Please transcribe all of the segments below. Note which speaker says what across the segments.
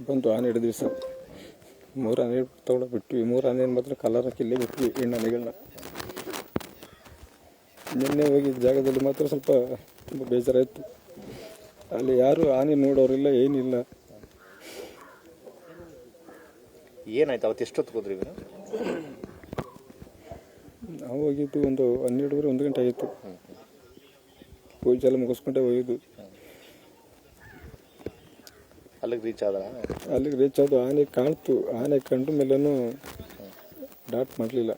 Speaker 1: ಬಂತು ಆನೆ ಹಿಡಿದ ದಿವಸ 3 ಆನೆ ತಗೊಂಡು ಬಿಟ್ವಿ. 3 ಆನೆ ಮಾತ್ರ ಕಲರ್ ಹಾಕಿಲ್ಲೇ ಬಿಟ್ವಿ ಹೆಣ್ಣಾನೆಗಳನ್ನ. ನಿನ್ನೆ ಹೋಗಿದ್ದ ಜಾಗದಲ್ಲಿ ಮಾತ್ರ ಸ್ವಲ್ಪ ತುಂಬ ಬೇಜಾರಾಯಿತು. ಅಲ್ಲಿ ಯಾರು ಆನೆ ನೋಡೋರಿಲ್ಲ, ಏನಿಲ್ಲ.
Speaker 2: ಏನಾಯ್ತು ಅವತ್ತು? ಎಷ್ಟೊತ್ತು ಹೋದ್ರಿ?
Speaker 1: ನಾವು ಹೋಗಿದ್ದು ಒಂದು 12 1 ಗಂಟೆ ಆಗಿತ್ತು. ಪೂಜೆ ಎಲ್ಲ ಮುಗಿಸ್ಕೊಂಡೆ ಹೋಗಿದ್ದು.
Speaker 2: ಅಲ್ಲಿಗೆ ರೀಚ್
Speaker 1: ಆದ ಆನೆ ಕಾಣ್ತು. ಆನೆ ಕಂಡು ಮೇಲೂ ಡಾಟ್ ಮಾಡಲಿಲ್ಲ.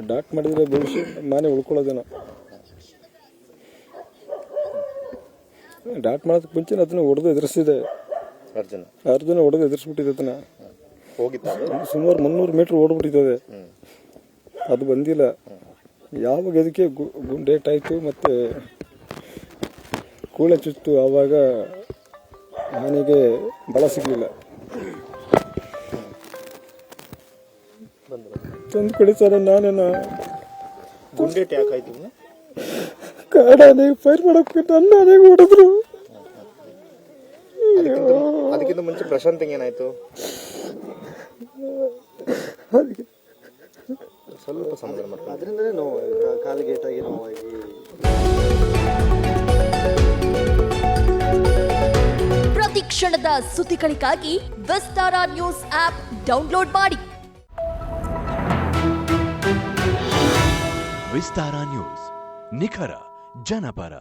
Speaker 1: ಡಾಟ್ ಮಾಡಿದರೆ ಬಹುಶಃ ಮಾನೆ ಉಳ್ಕೊಳ್ಳೋದೇನೋ. ಡಾಟ್ ಮಾಡೋದಕ್ಕೆ ಮುಂಚೆ ಅದನ್ನು ಹೊಡೆದು ಎದುರಿಸಿದೆ. ಅರ್ಜುನ ಹೊಡೆದು ಎದುರಿಸ್ಬಿಟ್ಟಿದೆ ಅದನ್ನು. ಸುಮಾರು 300 ಮೀಟ್ರ್ ಓಡ್ಬಿಟ್ಟಿದೆ. ಅದು ಬಂದಿಲ್ಲ. ಯಾವಾಗ ಅದಕ್ಕೆ ಡೇಟ್ ಆಯಿತು ಮತ್ತು ಕೂಳೆ ಚುಚ್ತು, ಆವಾಗ ಆನೆಗೆ ಬಲ ಸಿಗಲಿಲ್ಲ. ತಂದು ಕೊಡಿ ಸರ್. ನಾನೇನ
Speaker 2: ಗುಂಡೇಟ್ ಯಾಕಾಯ್ತು?
Speaker 1: ಕಾಡಾನೆಗೆ ಫೈರ್ ಮಾಡೋಕೆ ನನ್ನ ಆನೆಗೆ ಹೊಡೆದ್ರು.
Speaker 2: ಅದಕ್ಕಿಂತ ಮುಂಚೆ ಪ್ರಶಾಂತ್ ಏನಾಯ್ತು?
Speaker 1: ಅದಕ್ಕೆ
Speaker 2: ಸ್ವಲ್ಪ ಸಮಾಧಾನ ಮಾಡ್ತಾರೆ.
Speaker 3: ಅದರಿಂದಲೇ ನೋವು, ಕಾಲಿಗೆ ಏಟಾಗಿ ನೋವಾಗಿ.
Speaker 4: ಪ್ರತಿ ಕ್ಷಣದ ಸುದ್ದಿಗಳಿಗಾಗಿ ವಿಸ್ತಾರ ನ್ಯೂಸ್ ಆಪ್ ಡೌನ್ಲೋಡ್ ಮಾಡಿ.
Speaker 5: ವಿಸ್ತಾರ ನ್ಯೂಸ್, ನಿಖರ ಜನಪರ.